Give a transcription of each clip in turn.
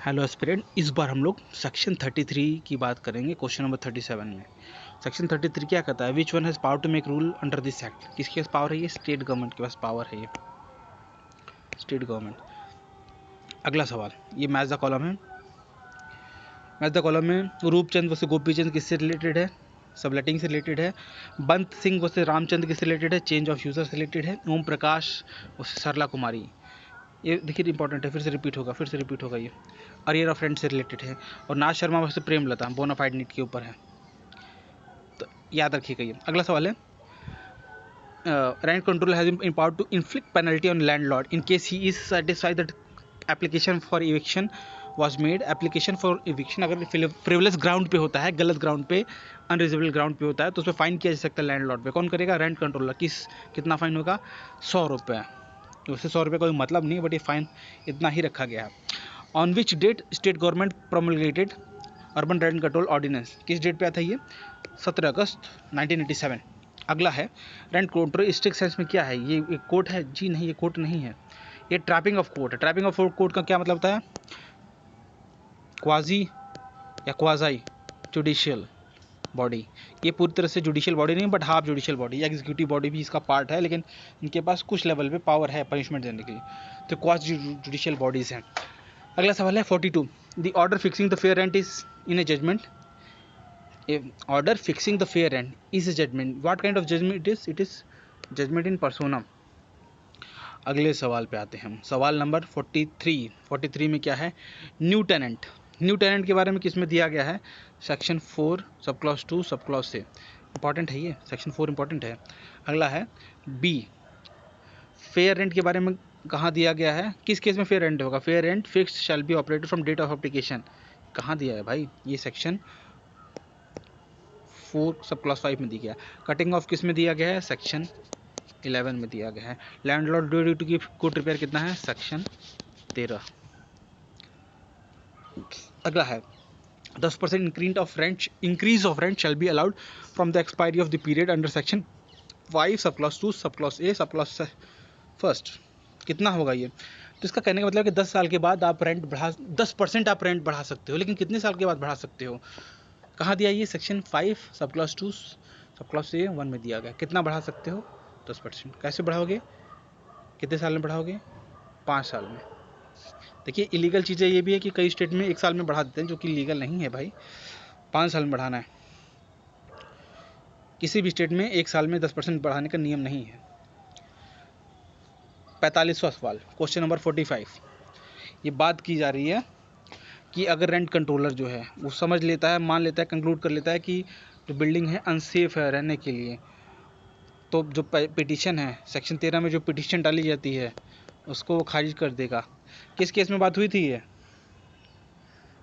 Hello aspirant, इस बार हम लोग सेक्शन 33 की बात करेंगे क्वेश्चन नंबर 37 में। सेक्शन 33 क्या कहता है? Which one has power to make rule under this act? किसके पास पावर है? ये स्टेट गवर्नमेंट के पास पावर है, ये स्टेट गवर्नमेंट। अगला सवाल, ये मैच द कॉलम है। मैच द कॉलम में रूपचंद वसे गोपीचंद किससे रिलेटेड है? सबलेटिंग से रिलेटेड है। बंत सिंह वसे रामचंद्र किससे रिलेटेड है? चेंज ऑफ यूजर से रिलेटेड है। ओम प्रकाश वसे सरला कुमारी, ये देखिए इंपॉर्टेंट है, फिर से रिपीट होगा ये। अरियर ऑफ फ्रेंड से रिलेटेड है। और नाज शर्मा वैसे प्रेमलता बोनाफाइड नीट के ऊपर है, तो याद रखिएगा ये। अगला सवाल है, rent control has in power to inflict penalty on landlord in case he is satisfied that application for eviction was made. Application for eviction अगर फ्रिवलेस ग्राउंड पे होता है, गलत ग्राउंड पे, अनरीजनेबल ग्राउंड पे होता है, तो उस पर फाइन किया जा सकता है लैंडलॉर्ड पे। कौन करेगा? Rent controller. कितना फाइन होगा? 100 रुपये। वैसे 100 रुपये कोई मतलब नहीं, बट ये फाइन इतना ही रखा गया है। On which date state government promulgated urban rent control ordinance? किस डेट पे आता है ये? 17 अगस्त 1987। अगला है, रेंट कंट्रोल स्ट्रिक्ट सेंस में क्या है? ये एक कोर्ट है? जी नहीं, ये कोर्ट नहीं है, ये ट्रैपिंग ऑफ कोर्ट है। ट्रैपिंग ऑफ कोर्ट का क्या मतलब होता है? क्वाजी या क्वाजाई जुडिशियल बॉडी। ये पूरी तरह से जुडिशियल बॉडी नहीं, but half judicial body, executive body भी इसका पार्ट है, लेकिन इनके पास कुछ लेवल पे पावर है पनिशमेंट देने के लिए, तो क्वाजी जुडिशियल बॉडीज हैं। अगला सवाल है 42, the order fixing the fair rent is in a judgement. Order fixing the fair rent is a judgement. What kind of judgement it is judgement in personam. अगले सवाल पे आते हैं हम, सवाल नंबर 43 में क्या है? New tenant. न्यू टेनेंट के बारे में किस में दिया गया है? Section 4 sub clause 2 sub clause से। इंपॉर्टेंट है ये, सेक्शन 4 इंपॉर्टेंट है। अगला है बी, फेयर रेंट के बारे में कहाँ दिया गया है? किस केस में फेयर रेंट होगा? Fair rent fixed shall be operated from date of application. कहाँ दिया है भाई? ये सेक्शन 4 सब क्लॉज 5 में दिया गया। कटिंग ऑफ किस में दिया गया है? सेक्शन 11 में दिया गया है। लैंडलॉर्ड ड्यूटी की गुड रिपेयर कितना है? सेक्शन 13। अगला है 10% increase of rent shall be allowed from the expiry of the period under section 5 sub clause 2 sub clause A sub clause first. कितना होगा ये? तो इसका कहने का मतलब कि 10 साल के बाद आप रेंट बढ़ा 10% आप रेंट बढ़ा सकते हो, लेकिन कितने साल के बाद बढ़ा सकते हो? कहाँ दिया ये? Section 5 sub clause 2 sub clause A 1 में दिया गया। कितना बढ़ा सकते हो? 10%। कैसे बढ़ाओगे? कितने साल में बढ़ाओगे? 5 साल में। देखिए इलीगल चीज़ें ये भी है कि कई स्टेट में 1 साल में बढ़ा देते हैं, जो कि लीगल नहीं है भाई। 5 साल में बढ़ाना है। किसी भी स्टेट में 1 साल में 10% बढ़ाने का नियम नहीं है। 45वां सवाल, क्वेश्चन नंबर 45। ये बात की जा रही है कि अगर रेंट कंट्रोलर जो है वो समझ लेता है, मान लेता है, कंक्लूड कर लेता है कि जो बिल्डिंग है अनसेफ है रहने के लिए, तो जो पिटीशन है सेक्शन 13 में जो पिटीशन डाली जाती है उसको वो खारिज कर देगा। किस केस में बात हुई थी ये?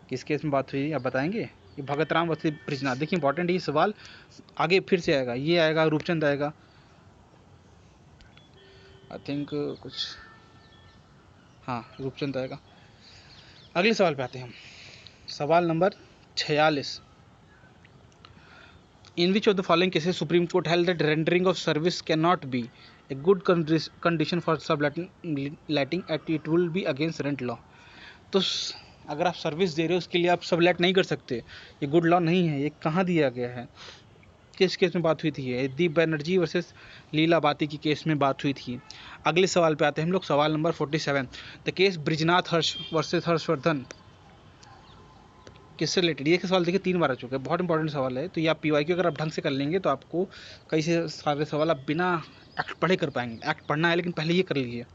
किस केस में बात हुई आप बताएंगे? ये भगत राम वसी ब्रिजनाथ। देखिए इंपॉर्टेंट ये सवाल, आगे फिर से आएगा, ये आएगा, रूपचंद आएगा, आई थिंक कुछ, हाँ रूपचंद आएगा। अगले सवाल पे आते हैं हम, सवाल number 46। In which of the following cases supreme court held that rendering of service can not B a good condition for subletting at it will be against rent law. तो अगर आप सर्विस दे रहे हो उसके लिए आप सबलेट नहीं कर सकते, ये गुड लॉ नहीं है। ये कहाँ दिया गया है? किस केस में बात हुई थी? ये दीप बनर्जी वर्सेस लीला बाती की केस में बात हुई थी। अगले सवाल पे आते हैं हम लोग, सवाल number 47। The case Brijnath Harsh versus Harshvardhan किससे रिलेटेड? ये सवाल देखिए 3 बार आ चुका है, बहुत इंपॉर्टेंट सवाल है। तो ये आप पीवाईक्यू अगर आप ढंग से कर लेंगे तो आपको कई से सारे सवाल आप बिना एक्ट पढ़े कर पाएंगे। एक्ट पढ़ना है लेकिन पहले ये कर लीजिए।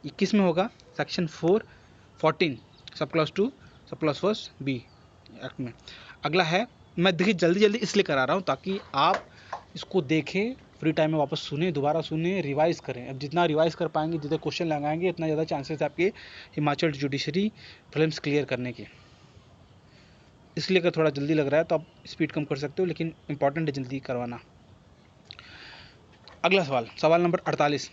ये किस में होगा? Section 414 sub clause 2 sub clause first B act में। अगला है, मैं देखिए जल्दी जल्दी इसलिए करा रहा हूँ ताकि आप इसको देखें, फ्री टाइम में वापस सुने, दोबारा सुने, रिवाइज करें। अब जितना रिवाइज कर पाएंगे, जितने क्वेश्चन लगाएंगे, इतना ज़्यादा चांसेस है आपके हिमाचल जुडिशरी फिल्म्स क्लियर करने के। इसलिए अगर थोड़ा जल्दी लग रहा है तो आप स्पीड कम कर सकते हो, लेकिन इंपॉर्टेंट है जल्दी करवाना। अगला सवाल, सवाल number 48।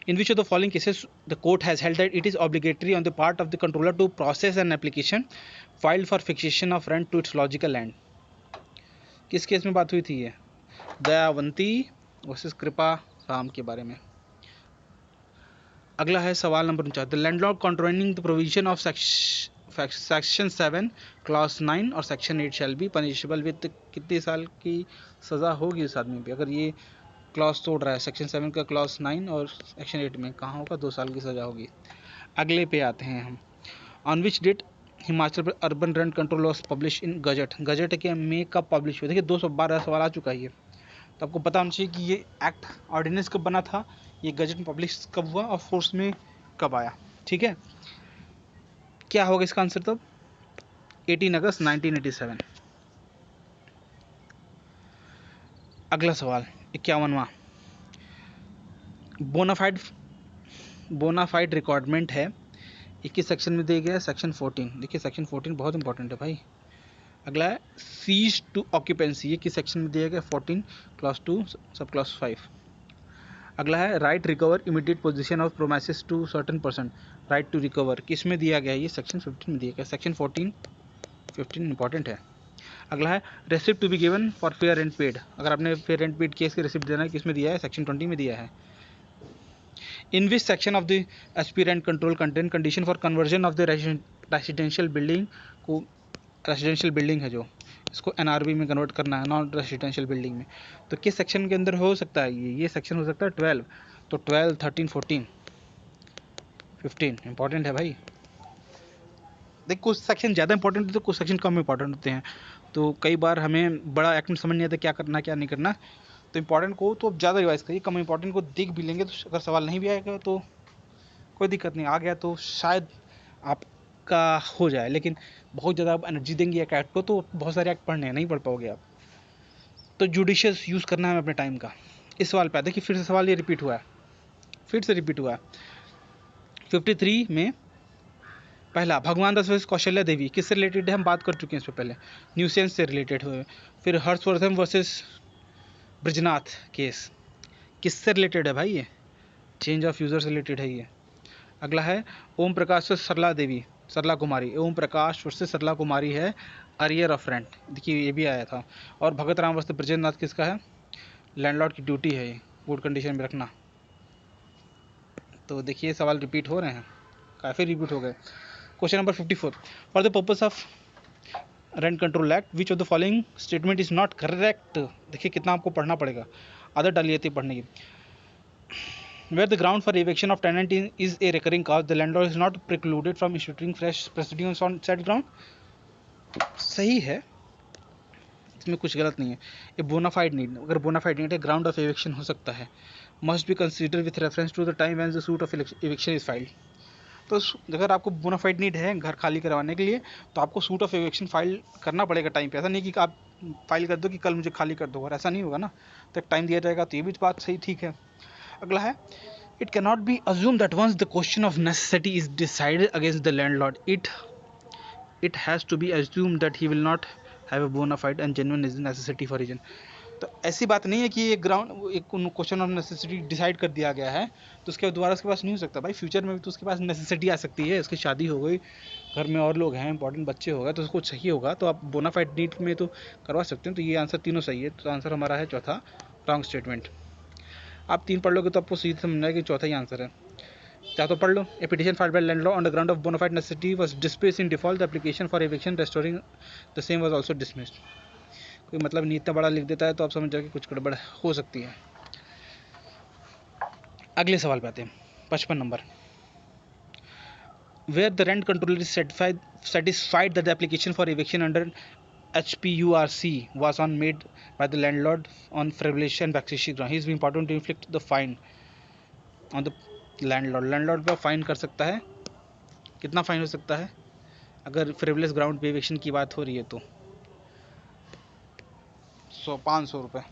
In which of the following cases the court has held that it is obligatory on the part of the controller to process an application filed for fixation of rent to its logical end? किस case में बात हुई थी ये? Dayawanti versus कृपा राम के बारे में। अगला है सवाल number 49, the landlord contravening the provision of section 7 clause 9 और section 8 shall be punishable with कितने साल की सज़ा होगी उस आदमी पे अगर ये क्लॉज तोड़ रहा है। सेक्शन 7 का क्लॉज 9 और सेक्शन 8 में कहाँ होगा, 2 साल की सज़ा होगी। अगले पे आते हैं हम, on which date Himachal Pradesh urban rent control laws publish in gazette. Gazette के में कब पब्लिश हुआ, देखिए 212 सवाल आ चुका है ये, तो आपको पता होना चाहिए कि ये एक्ट ऑर्डिनेंस कब बना था, ये गजट में पब्लिश कब हुआ और फोर्स में कब आया। ठीक है, क्या होगा इसका आंसर तब, 18 अगस्त 1987। अगला सवाल 51वां, बोनाफाइड रिक्वायरमेंट है, 21 सेक्शन में दिया गया है, सेक्शन 14। देखिए सेक्शन 14 बहुत इंपॉर्टेंट है भाई। अगला है सीज टू ऑक्यूपेंसी, ये किस सेक्शन में दिया गया, 14 क्लॉज 2 सब क्लॉज 5। अगला है right recover immediate position of promise to certain person, right to recover किस में दिया गया है, ये सेक्शन 15 में दिया गया, सेक्शन 15 इंपॉर्टेंट है। अगला है receipt to be given for fair and paid, अगर आपने फेयर एंड पेड केस के रेसिप्ट देना है किस में दिया है, सेक्शन 20 में दिया है। In which section of the aspirant control content condition for conversion of the residential building को, रेसिडेंशियल बिल्डिंग है जो, इसको एनआरबी में कन्वर्ट करना है, नॉन रेसिडेंशियल बिल्डिंग में, तो किस सेक्शन के अंदर हो सकता है ये सेक्शन हो सकता है 12, तो 12, 13, 14, 15 इंपॉर्टेंट है भाई। देख कुछ सेक्शन ज़्यादा इंपॉर्टेंट होते हैं, कुछ सेक्शन कम इंपॉर्टेंट होते हैं, तो कई बार हमें बड़ा एक्ट में समझ नहीं आता क्या करना क्या नहीं करना, तो इंपॉर्टेंट को तो ज़्यादा रिवाइज करिए, कम इंपॉर्टेंट को देख भी लेंगे तो अगर सवाल नहीं भी आएगा तो कोई दिक्कत नहीं, आ गया तो शायद आपका हो जाए, लेकिन बहुत ज़्यादा आप एनर्जी देंगे एक एक्ट को तो बहुत सारे एक्ट पढ़ने हैं, नहीं पढ़ पाओगे आप, तो जुडिशियस यूज़ करना है अपने टाइम का। इस सवाल पे देखिए फिर से सवाल ये रिपीट हुआ है, फिर से रिपीट हुआ है। 53 में पहला भगवान दास वर्सेस कौशल्या देवी किससे रिलेटेड है, हम बात कर चुके हैं इस पर पहले, न्यूसेंस से रिलेटेड हुए। फिर हर्षवर्धन वर्सेस ब्रजनाथ केस किससे रिलेटेड है भाई, ये चेंज ऑफ यूजर से रिलेटेड है ये। अगला है ओम प्रकाश वर्सेस सरला देवी, सरला कुमारी, ओम प्रकाश वर्सेस सरला कुमारी है अरियर ऑफ रेंट, देखिए ये भी आया था। और भगत राम वर्सेस ब्रजेंद्रनाथ किसका है, लैंडलॉर्ड की ड्यूटी है ये गुड कंडीशन में रखना। तो देखिए सवाल रिपीट हो रहे हैं, काफ़ी रिपीट हो गए। Question number 54, for the purpose of rent control act which of the following statement is not correct. देखिए कितना आपको पढ़ना पड़ेगा, आदत डाली जाती है पढ़ने की। Where the ground for eviction of tenant is a recurring cause, the landlord is not precluded from issuing fresh proceedings on said ground। सही है, इसमें कुछ गलत नहीं है। ये बोनाफाइड नीड, अगर बोनाफाइड नीड है ग्राउंड ऑफ एविक्शन हो सकता है, must be consider with reference to the time when the suit of eviction is filed. तो अगर आपको बोनाफाइड नीड है घर खाली करवाने के लिए तो आपको सूट ऑफ एविक्शन फाइल करना पड़ेगा टाइम पे, ऐसा नहीं कि आप फाइल कर दो कि कल मुझे खाली कर दो, और ऐसा नहीं होगा ना, तो एक टाइम दिया जाएगा, तो ये भी बात सही ठीक है। अगला है it cannot be assumed that once the question of necessity is decided against the landlord, it has to be assumed that he will not have a bona fide and genuine necessity for reason। तो ऐसी बात नहीं है कि ये ground एक question of necessity decide कर दिया गया है तो उसके दोबारा उसके पास नहीं हो सकता भाई, फ्यूचर में भी तो उसके पास नेसेसिटी आ सकती है, उसकी शादी हो गई, घर में और लोग हैं, इंपॉर्टेंट बच्चे हो गए, तो उसको चाहिए होगा, तो आप बोनाफाइड नीड में तो करवा सकते हैं। तो ये आंसर तीनों सही है, तो आंसर हमारा है चौथा रॉन्ग स्टेटमेंट। आप 3 पढ़ लोगे तो आपको सीधे समझना है कि चौथा ही आंसर है, चाहे तो पढ़ लो। A petition filed by landlord on the ground of bona fide necessity was dismissed in default, the application for eviction restoring the same was also dismissed. कोई मतलब नहीं, इतना बड़ा लिख देता है तो आप समझ जाओ कि कुछ गड़बड़ हो सकती है। अगले सवाल पे आते हैं, 55 number, where the rent controller is satisfied that the application for eviction under HPURC was on made by the landlord on frivolous and vexatious ground, he is being important to inflict the fine on the landlord। Landlord पर fine कर सकता है, कितना fine हो सकता है अगर frivolous ground पे एविक्शन की बात हो रही है तो 500 रुपये।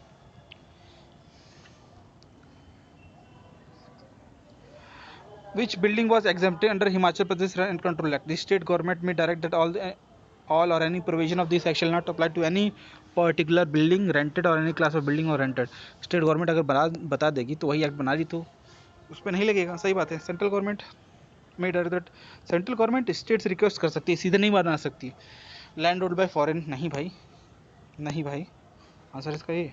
Which building was exempted under Himachal Pradesh Rent Control Act? The state government may direct that all or any provision of this act shall not apply to any particular building, rented or any class of building or rented। State government अगर बता देगी तो वही act बना दी, तो उस पर नहीं लगेगा, सही बात है। सेंट्रल गवर्नमेंट में direct that, central government state से रिक्वेस्ट कर सकती है, सीधे नहीं बना सकती। लैंड ओल्ड बाय फॉरेन, नहीं भाई, नहीं भाई, आंसर इसका ये।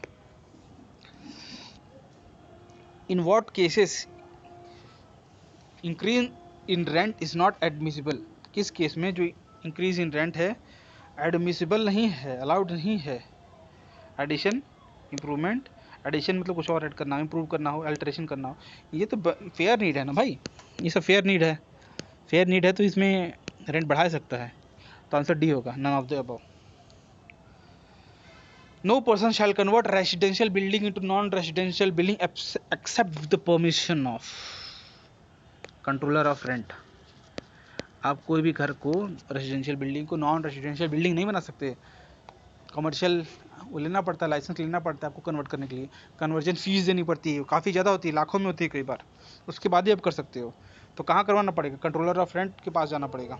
In what cases increase in rent is not admissible, किस केस में जो इंक्रीज इन रेंट है एडमिसिबल नहीं है, अलाउड नहीं है। एडिशन, इम्प्रूवमेंट, एडिशन मतलब कुछ और ऐड करना हो, इम्प्रूव करना हो, अल्टरेशन करना हो, ये तो फेयर नीड है ना भाई, ये सब फेयर नीड है। फेयर नीड है तो इसमें रेंट बढ़ा सकता है, तो आंसर डी होगा, none of the above. No person shall convert residential building into non residential building except the permission of controller of rent. आप कोई भी घर को, रेसिडेंशियल बिल्डिंग को नॉन रेसिडेंशियल बिल्डिंग नहीं बना सकते। कमर्शियल वो लेना पड़ता है, लाइसेंस लेना पड़ता है आपको कन्वर्ट करने के लिए, कन्वर्जन फीस देनी पड़ती है, काफ़ी ज़्यादा होती है, लाखों में होती है कई बार, उसके बाद ही आप कर सकते हो। तो कहाँ करवाना पड़ेगा, कंट्रोलर ऑफ रेंट के पास जाना पड़ेगा।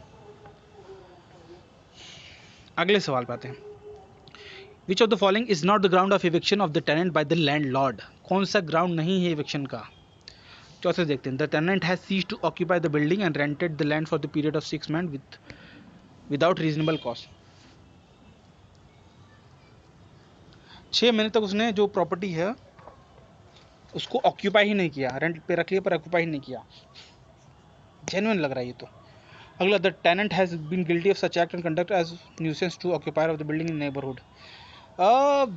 अगले सवाल पे आते हैं। Which of the following is not the ground of eviction of the tenant by the landlord. कौन सा ग्राउंड नहीं है इविक्शन का। चौथे देखते हैं। The tenant has ceased to occupy the building and rented the land for the period of 6 months without reasonable cost. 6 महीने तक उसने जो प्रॉपर्टी है उसको ऑक्यूपाई ही नहीं किया, रेंट पे रख लिया पर ऑक्यूपाई ही नहीं किया। जेन्युइन लग रहा है ये तो। अगला, the tenant has been guilty of such act and conduct as nuisance to occupier of the building in neighbourhood.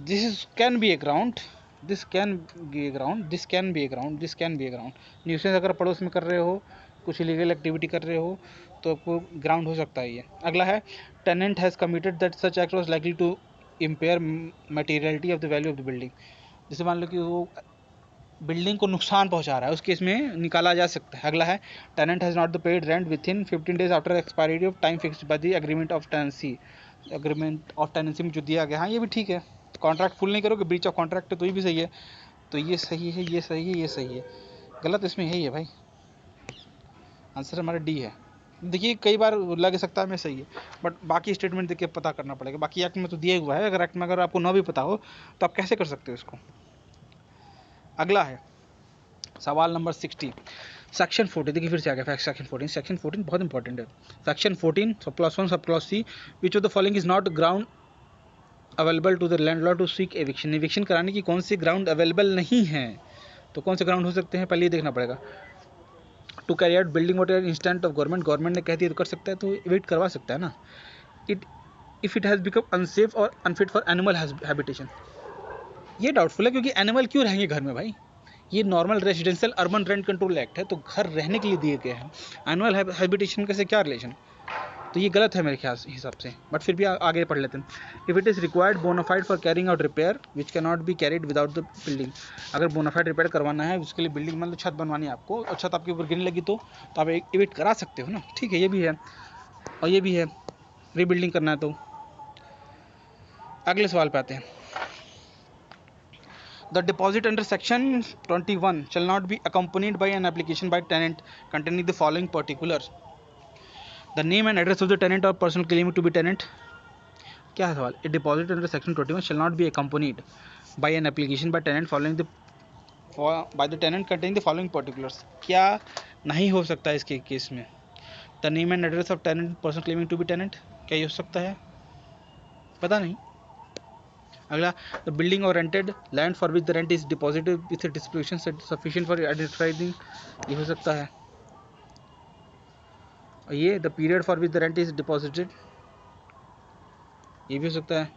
This can be a ground, this can be a ground, this can be a ground, this can be a ground. Nuisance अगर पड़ोस में कर रहे हो, कुछ illegal activity कर रहे हो, तो आपको ग्राउंड हो सकता है ये। अगला है, tenant has committed that such act was likely to impair materiality of the value of the building. जैसे मान लो कि वो बिल्डिंग को नुकसान पहुंचा रहा है, उस केस में निकाला जा सकता है। अगला है, tenant has not the paid rent with in 15 days after expiry of time fixed by the agreement of tenancy. Agreement of tenancy में जो दिया गया, हाँ ये भी ठीक है। कॉन्ट्रैक्ट फुल नहीं करोगे, ब्रीच ऑफ कॉन्ट्रैक्ट है, तो ये भी सही है। तो ये सही है, ये सही है, ये सही है। गलत इसमें यही है भाई, आंसर हमारा डी है। देखिए कई बार लग सकता है मैं सही है, बट बाकी स्टेटमेंट देख के पता करना पड़ेगा। बाकी एक्ट में तो दिया हुआ है, अगर एक्ट में अगर आपको ना भी पता हो तो आप कैसे कर सकते हो इसको। अगला है सवाल नंबर 60, सेक्शन 14। देखिए फिर से आ गया सेक्शन 14। सेक्शन 14 बहुत इंपॉर्टेंट है। सेक्शन 14 सब clause 1 sub clause C, which of the following is not ground available to the landlord to seek eviction. Eviction कराने की कौन सी ग्राउंड अवेलेबल नहीं है, तो कौन से ग्राउंड हो सकते हैं, पहले ये देखना पड़ेगा। To carry out building water instant of government, government ने कह दिया तो कर सकता है, तो एविक्ट करवा सकता है ना। It if it has become unsafe और अनफिट फॉर एनिमल हैबिटेशन, ये डाउटफुल है, क्योंकि एनिमल क्यों रहेंगे घर में भाई। ये normal residential urban rent control act है, तो घर रहने के लिए दिए गए हैं। एनुअल हैबिटेशन का से क्या रिलेशन, तो ये गलत है मेरे ख्याल हिसाब से, बट फिर भी आगे पढ़ लेते हैं। If it is required bona fide for carrying out repair which can not be carried without the building. अगर बोनाफाइड रिपेयर करवाना है उसके लिए बिल्डिंग मतलब छत बनवानी है आपको, और छत आपके ऊपर गिरने लगी तो आप इविक्ट करा सकते हो ना, ठीक है, ये भी है। और ये भी है, रीबिल्डिंग करना है तो। अगले सवाल पे आते हैं। The deposit under section 21 shall not be accompanied by an application by tenant containing the following particulars. The name and address of the tenant or person claiming to be tenant. क्या है सवाल। A deposit under section 21 shall not be accompanied by an application by tenant following the by the tenant containing the following particulars. क्या नहीं हो सकता है इसके case में। The name and address of tenant person claiming to be tenant, क्या ये हो सकता है, पता नहीं। अगला, the building or rented land for which the rent is deposited with description sufficient for identifying, ये हो सकता है। और ये the period for which the rent is deposited, ये भी हो सकता है।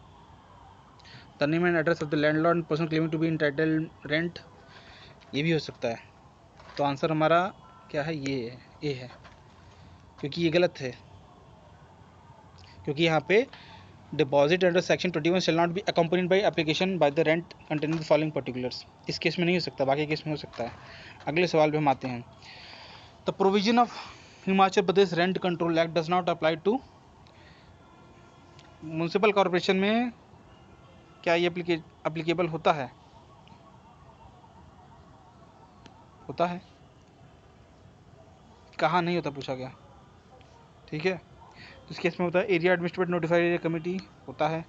The name and address of the landlord person claiming to be entitled rent, ये भी हो सकता है। तो आंसर हमारा क्या है, ये है, ए है, क्योंकि ये गलत है, क्योंकि यहाँ पे deposit under section 21 shall not be accompanied by application by the rent containing the following particulars. इस केस में नहीं हो सकता, बाकी केस में हो सकता है। अगले सवाल पे हम आते हैं। The provision of Himachal Pradesh rent control act does not apply to. Municipal corporation में क्या ये अप्लीकेबल होता है, होता है, कहाँ नहीं होता पूछा गया, ठीक है। इस केस में होता है area administrative notified area committee, होता है।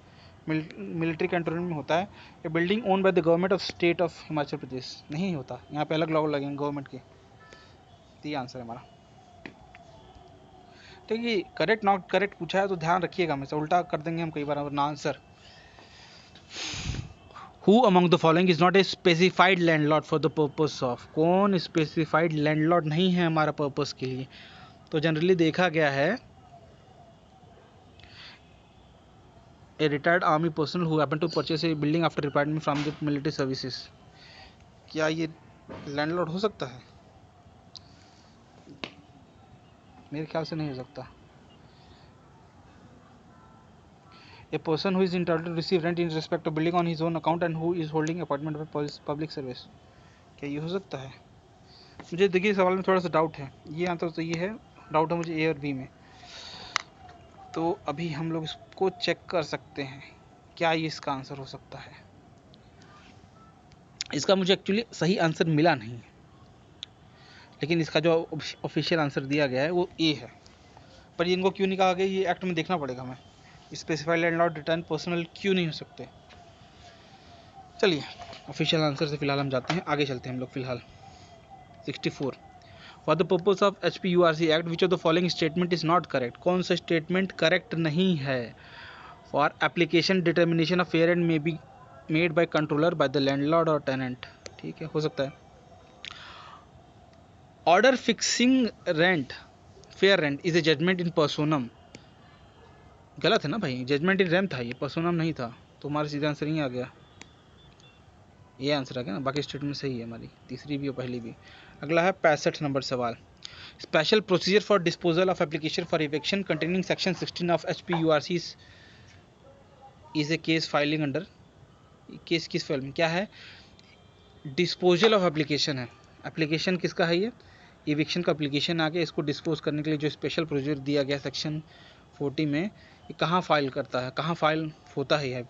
मिलिट्री कंट्रोल में होता है। A building own by the government of state of Himachal Pradesh, नहीं होता, यहाँ पे अलग लॉ लगेंगे गवर्नमेंट के। तो ये आंसर है हमारा, ठीक है। करेक्ट नॉट करेक्ट पूछा है तो ध्यान रखिएगा, हमेशा उल्टा कर देंगे हम कई बार ना answer. Who among the following is not a specified landlord for the purpose of, कौन स्पेसिफाइड लैंडलॉर्ड नहीं है हमारा पर्पस के लिए? तो जनरली देखा गया है a retired army personnel who happen to purchase a building after retirement from the military services. क्या ये लैंडलॉर्ड हो सकता है? मेरे ख्याल से नहीं हो सकता। A person who is entitled to receive rent in respect of building on his own account and who is holding appointment by public service, क्या ये हो सकता है? मुझे देखिए सवाल में थोड़ा सा डाउट है, ये आंसर तो ये है, डाउट है मुझे ए और बी में। तो अभी हम लोग इसको चेक कर सकते हैं क्या ये इसका आंसर हो सकता है। इसका मुझे एक्चुअली सही आंसर मिला नहीं, लेकिन इसका जो ऑफिशियल आंसर दिया गया है वो ए है। पर इनको क्यों नहीं कहा गया ये एक्ट में देखना पड़ेगा हमें। स्पेसिफाइड लैंडलॉर्ड रिटर्न पर्सनल क्यों नहीं हो सकते? चलिए ऑफिशियल आंसर से फिलहाल हम जाते हैं, आगे चलते हैं हम लोग फिलहाल। 64 for the purpose of HPURC act which of the following statement is not correct, कौन सा स्टेटमेंट करेक्ट नहीं है? For application determination of fair and may be made by controller by the landlord और टेनेंट, ठीक है हो सकता है। Order fixing rent fair rent is a judgement in personam, गलत है ना भाई, जजमेंट इन रेम था ये, पर्सोनम नहीं था, तो हमारा सीधा आंसर नहीं आ गया, ये आंसर आ गया ना, बाकी स्टेटमेंट सही है हमारी, तीसरी भी और पहली भी। अगला है 65 नंबर सवाल। Special procedure for disposal of application for eviction containing section 16 of HPURC is a case filing under, case किस फाइल में क्या है? डिस्पोजल ऑफ एप्लीकेशन है, एप्लीकेशन किसका है ये? इविक्शन का एप्लीकेशन आ गया, इसको डिस्पोज करने के लिए जो स्पेशल प्रोसीजर दिया गया सेक्शन 40 में, ये कहाँ फाइल करता है, कहाँ फाइल होता है?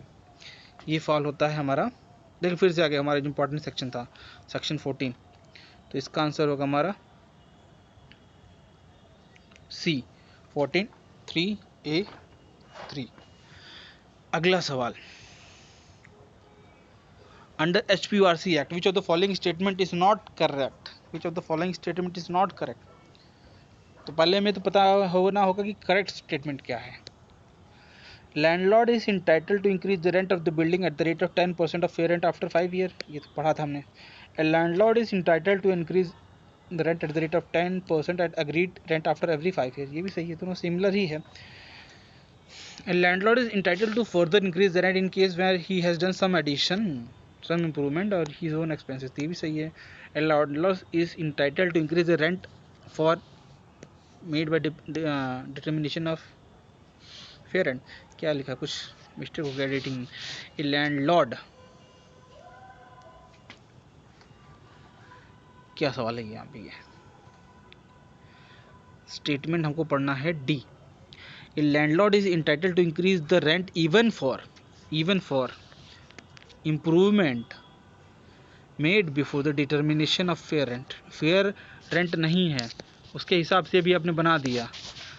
ये फाइल होता है हमारा, देखिए फिर से आ गया हमारा जो इंपॉर्टेंट सेक्शन था सेक्शन 14, तो इसका आंसर होगा हमारा सी 14 3A3। अगला सवाल, under HPURC act which of the following statement is not correct, which of the following statement is not correct? तो पहले में तो पता होना होगा कि करेक्ट स्टेटमेंट क्या है। Landlord is entitled to increase the rent of the building at the rate of 10% of fair rent after 5 year, ये तो पढ़ा था हमने। A landlord is entitled to increase the rent at the rate of 10% at agreed rent after every 5 year, ये भी सही है, दोनों सिमिलर ही है। A landlord is entitled to further increase the rent in case where he has done some addition some improvement और his own expenses, ये भी सही है। A landlord is entitled to increase the rent for made by determination of fair rent, क्या लिखा, कुछ mistake हो गया एडिटिंग में। ए लैंडलॉर्ड, क्या सवाल है यहाँ पे? ये स्टेटमेंट हमको पढ़ना है D. A landlord is entitled to increase the rent even for improvement made before the determination of fair rent, fair rent नहीं है उसके हिसाब से भी आपने बना दिया,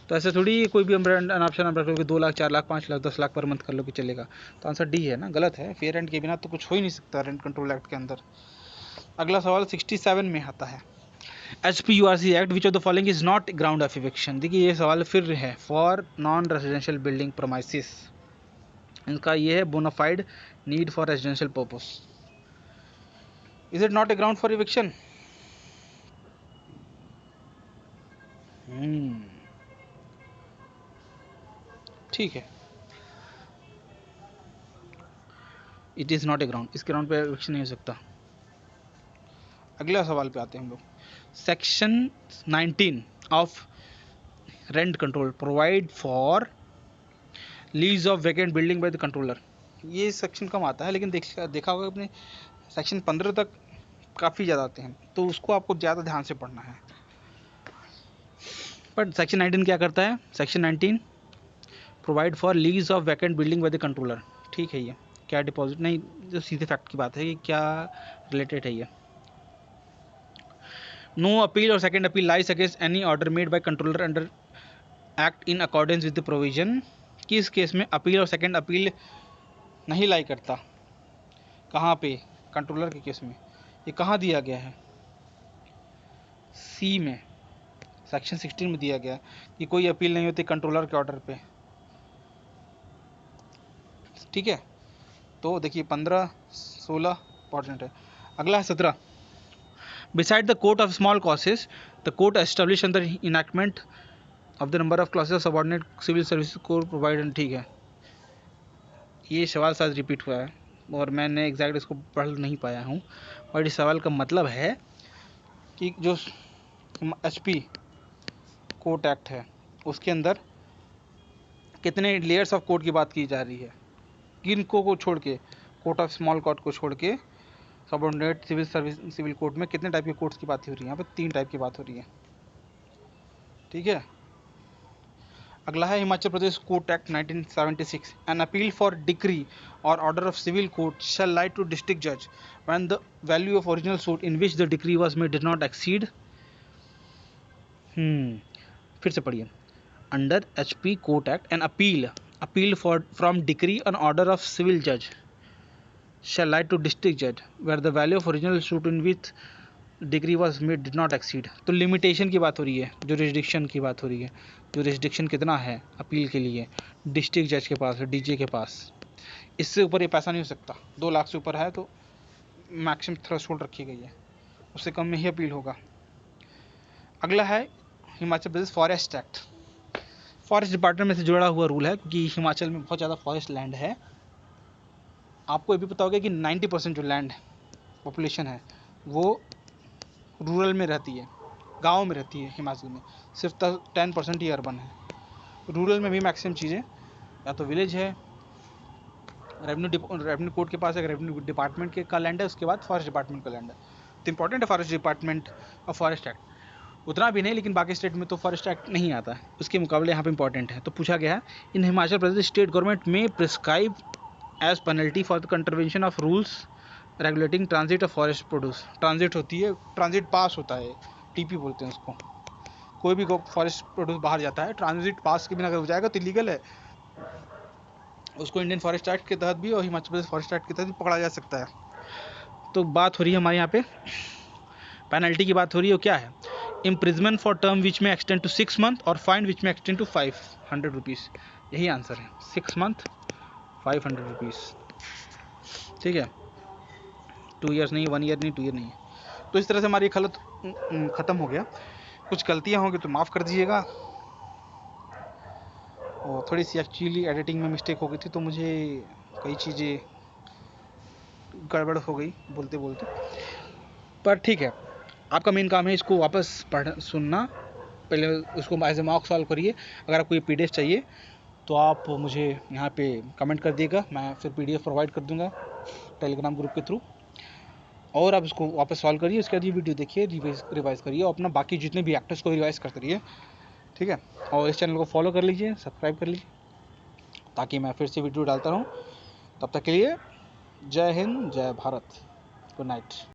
तो ऐसे थोड़ी कोई भी ऑप्शन आप रख लो कि 2 लाख 4 लाख 5 लाख 10 लाख पर मंथ कर लो कि चलेगा, तो आंसर डी है ना, गलत है। फेयर रेंट के बिना तो कुछ हो ही नहीं सकता रेंट कंट्रोल एक्ट के अंदर। अगला सवाल 67 में आता है, HPURC act which of the following is not ground of eviction, देखिए ये सवाल फिर है for non residential building premises, इनका ये है bonafide need for residential purpose, is it not a ground for eviction? ठीक है, it is not a ground, इस ग्राउंड पे इविक्शन नहीं हो सकता। अगला सवाल पे आते हैं हम लोग, section 19 of rent control provide for lease of vacant building by the controller, ये सेक्शन कम आता है लेकिन देखा होगा अपने सेक्शन 15 तक काफ़ी ज़्यादा आते हैं, तो उसको आपको ज़्यादा ध्यान से पढ़ना है। बट सेक्शन 19 क्या करता है? Section 19 provide for lease of vacant building by the controller, ठीक है। ये क्या डिपॉजिट नहीं, जो सीधे फैक्ट की बात है, ये क्या रिलेटेड है ये। नो अपील और second appeal lies against any order made by controller under act in accordance with the provision, किस केस में अपील और सेकेंड अपील नहीं लाई करता? कहाँ पे? कंट्रोलर के केस में। ये कहाँ दिया गया है? सी में, सेक्शन 16 में दिया गया कि कोई अपील नहीं होती कंट्रोलर के ऑर्डर पे, ठीक है। तो देखिए 15 16 इंपॉर्टेंट है। अगला है 17। Beside the court of small causes the court establish the enactment of the number of classes of subordinate civil service code provide. ठीक है, ये सवाल साथ रिपीट हुआ है और मैंने एग्जैक्ट इसको पढ़ नहीं पाया हूँ, और इस सवाल का मतलब है कि जो HP कोर्ट एक्ट है उसके अंदर कितने लेयर्स ऑफ कोर्ट की बात की जा रही है, किन को छोड़ के, कोर्ट ऑफ स्मॉल कोर्ट को छोड़ के subordinate civil service civil court में कितने टाइप के कोर्ट्स की बात हो रही है। यहाँ पे 3 टाइप की बात हो रही है। ठीक है, अगला है Himachal Pradesh court act 1976। An appeal for decree और order of civil court shall lie to district जज when the value of original suit in which the decree was made did not exceed. फिर से पढ़िए। Under HP court act an appeal for from decree और order of civil जज shall lie to district judge where the value of original suit in which degree was made did not exceed। तो limitation की बात हो रही है, jurisdiction की बात हो रही है। जुरिस्डिक्शन कितना है अपील के लिए, डिस्ट्रिक्ट जज के पास, DJ के पास। इससे ऊपर ये पैसा नहीं हो सकता। 2 लाख से ऊपर है तो मैक्सिमम थ्रेशोल्ड रखी गई है, उससे कम में ही अपील होगा। अगला है हिमाचल प्रदेश फॉरेस्ट एक्ट। फॉरेस्ट डिपार्टमेंट में से जुड़ा हुआ रूल है कि हिमाचल में बहुत ज़्यादा फॉरेस्ट लैंड है। आपको ये भी पता होगा कि 90% जो लैंड पॉपुलेशन है वो रूरल में रहती है, गांव में रहती है हिमाचल में। सिर्फ 10% ही अर्बन है। रूरल में भी मैक्सिमम चीज़ें या तो विलेज है, रेवेन्यू कोर्ट के पास एक रेवेन्यू डिपार्टमेंट के का लैंड है, उसके बाद फॉरेस्ट डिपार्टमेंट का लैंड है। तो इंपॉर्टेंट है फॉरेस्ट डिपार्टमेंट और फॉरेस्ट एक्ट। उतना भी नहीं, लेकिन बाकी स्टेट में तो फॉरेस्ट एक्ट नहीं आता है, उसके मुकाबले यहाँ पे इंपॉर्टेंट है। तो पूछा गया है, in Himachal Pradesh state government में prescribe as penalty for the contravention of rules regulating transit of forest produce. Transit होती है, ट्रांजिट पास होता है, TP बोलते हैं उसको। कोई भी फॉरेस्ट प्रोड्यूस बाहर जाता है, ट्रांजिट पास के बिना अगर हो जाएगा तो इलीगल है। उसको इंडियन फॉरेस्ट एक्ट के तहत भी और हिमाचल प्रदेश फॉरेस्ट एक्ट के तहत भी पकड़ा जा सकता है। तो बात हो रही है हमारे यहाँ पे पेनल्टी की बात हो रही है। क्या है? इम्प्रिजमेंट फॉर टर्म विच में एक्सटेंड टू 6 मंथ और फाइन विच में एक्सटेंड टू 500 रुपीज़। यही आंसर है, 6 मंथ 500 रुपीज़। ठीक है, 2 ईयर्स नहीं, 1 ईयर नहीं, 2 ईयर नहीं है। तो इस तरह से हमारी खलत ख़त्म हो गया। कुछ गलतियाँ होंगी तो माफ़ कर दीजिएगा। और थोड़ी सी एक्चुअली एडिटिंग में मिस्टेक हो गई थी, तो मुझे कई चीज़ें गड़बड़ हो गई बोलते बोलते। पर ठीक है, आपका मेन काम है इसको वापस सुनना। पहले उसको एज ए मॉक सॉल्व करिए। अगर आपको ये PDF चाहिए तो आप मुझे यहाँ पे कमेंट कर दिएगा, मैं फिर PDF प्रोवाइड कर दूँगा टेलीग्राम ग्रुप के थ्रू। और आप इसको वापस सॉल्व करिए, उसके बाद ये वीडियो देखिए, रिवाइज़ करिए और अपना बाकी जितने भी एक्टर्स को रिवाइज़ करते रहिए। ठीक है, और इस चैनल को फॉलो कर लीजिए, सब्सक्राइब कर लीजिए, ताकि मैं फिर से वीडियो डालता रहूँ। तब तक के लिए जय हिंद, जय भारत, गुड नाइट।